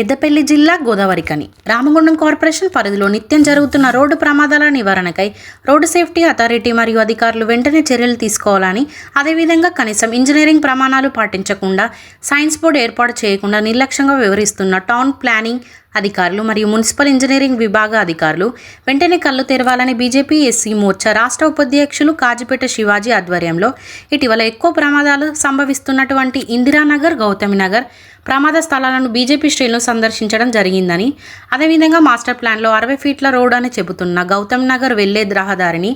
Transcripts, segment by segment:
పెద్దపల్లి జిల్లా గోదావరికని రామగుండం కార్పొరేషన్ పరిధిలో నిత్యం జరుగుతున్న రోడ్డు ప్రమాదాల నివారణకై రోడ్డు సేఫ్టీ అథారిటీ మరియు అధికారులు వెంటనే చర్యలు తీసుకోవాలని, అదేవిధంగా కనీసం ఇంజనీరింగ్ ప్రమాణాలు పాటించకుండా సైన్స్ బోర్డు ఏర్పాటు చేయకుండా నిర్లక్ష్యంగా వ్యవహరిస్తున్న టౌన్ ప్లానింగ్ అధికారులు మరియు మున్సిపల్ ఇంజనీరింగ్ విభాగ అధికారులు వెంటనే కళ్ళు తెరవాలని బీజేపీ ఎస్సీ మోర్చా రాష్ట్ర ఉపాధ్యక్షులు కాజిపేట శివాజీ ఆధ్వర్యంలో ఇటీవల ఎక్కువ ప్రమాదాలు సంభవిస్తున్నటువంటి ఇందిరానగర్, గౌతమి నగర్ ప్రమాద స్థలాలను బీజేపీ శ్రేణులు సందర్శించడం జరిగిందని, అదేవిధంగా మాస్టర్ ప్లాన్లో 60 ఫీట్ల రోడ్ అని చెబుతున్న గౌతమ్ నగర్ వెళ్లే రహదారిని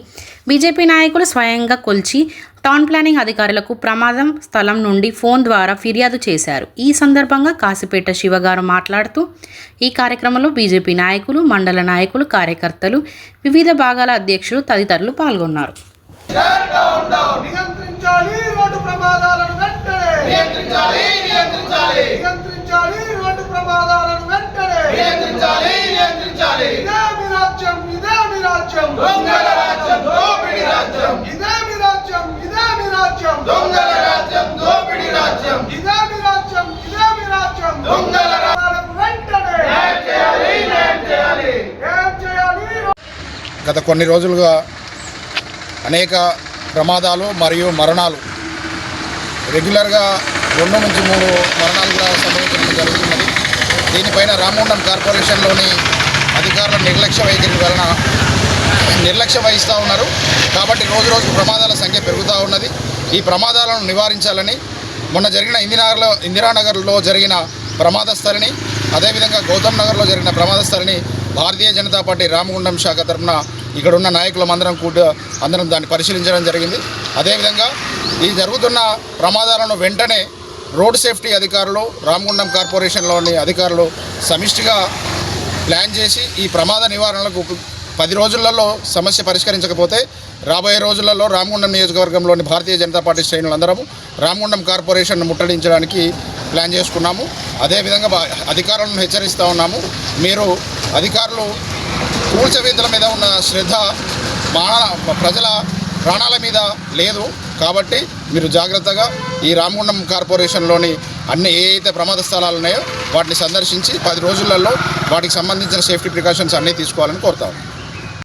బీజేపీ నాయకులు స్వయంగా కొల్చి టౌన్ ప్లానింగ్ అధికారులకు ప్రమాదం స్థలం నుండి ఫోన్ ద్వారా ఫిర్యాదు చేశారు. ఈ సందర్భంగా కాసిపేట శివగారు మాట్లాడుతూ ఈ కార్యక్రమంలో బీజేపీ నాయకులు, మండల నాయకులు, కార్యకర్తలు, వివిధ భాగాల అధ్యక్షులు తదితరులు పాల్గొన్నారు. గత కొన్ని రోజులుగా అనేక ప్రమాదాలు మరియు మరణాలు రెగ్యులర్గా 2 నుంచి 3 మరణాలు కూడా సంభవించడం జరుగుతున్నది. దీనిపైన రామగుండం కార్పొరేషన్లోని అధికారుల నిర్లక్ష్య వైఖరి వలన నిర్లక్ష్యం వహిస్తూ ఉన్నారు. కాబట్టి రోజు రోజుకు ప్రమాదాల సంఖ్య పెరుగుతూ ఉన్నది. ఈ ప్రమాదాలను నివారించాలని మొన్న జరిగిన ఇందిరానగర్లో జరిగిన ప్రమాద స్థలిని, అదేవిధంగా గౌతమ్ నగర్లో జరిగిన ప్రమాద స్థలిని భారతీయ జనతా పార్టీ రామగుండం శాఖ తరఫున ఇక్కడ ఉన్న నాయకులం అందరం దాన్ని పరిశీలించడం జరిగింది. అదేవిధంగా ఈ జరుగుతున్న ప్రమాదాలను వెంటనే రోడ్ సేఫ్టీ అధికారులు, రామగుండం కార్పొరేషన్లోని అధికారులు సమిష్టిగా ప్లాన్ చేసి ఈ ప్రమాద నివారణకు 10 రోజులలో సమస్య పరిష్కరించకపోతే రాబోయే రోజులలో రామగుండం నియోజకవర్గంలోని భారతీయ జనతా పార్టీ శ్రేణులందరము రామగుండం కార్పొరేషన్ను ముట్టడించడానికి ప్లాన్ చేసుకున్నాము. అదేవిధంగా అధికారులను హెచ్చరిస్తూ ఉన్నాము. మీరు అధికారులు కూల్చవేతల మీద ఉన్న శ్రద్ధ ప్రజల ప్రాణాల మీద లేదు. కాబట్టి మీరు జాగ్రత్తగా ఈ రామగుండం కార్పొరేషన్లోని ఏ అయితే ప్రమాద స్థలాలు ఉన్నాయో వాటిని సందర్శించి 10 రోజులలో వాటికి సంబంధించిన సేఫ్టీ ప్రికాషన్స్ అన్నీ తీసుకోవాలని కోరుతాము.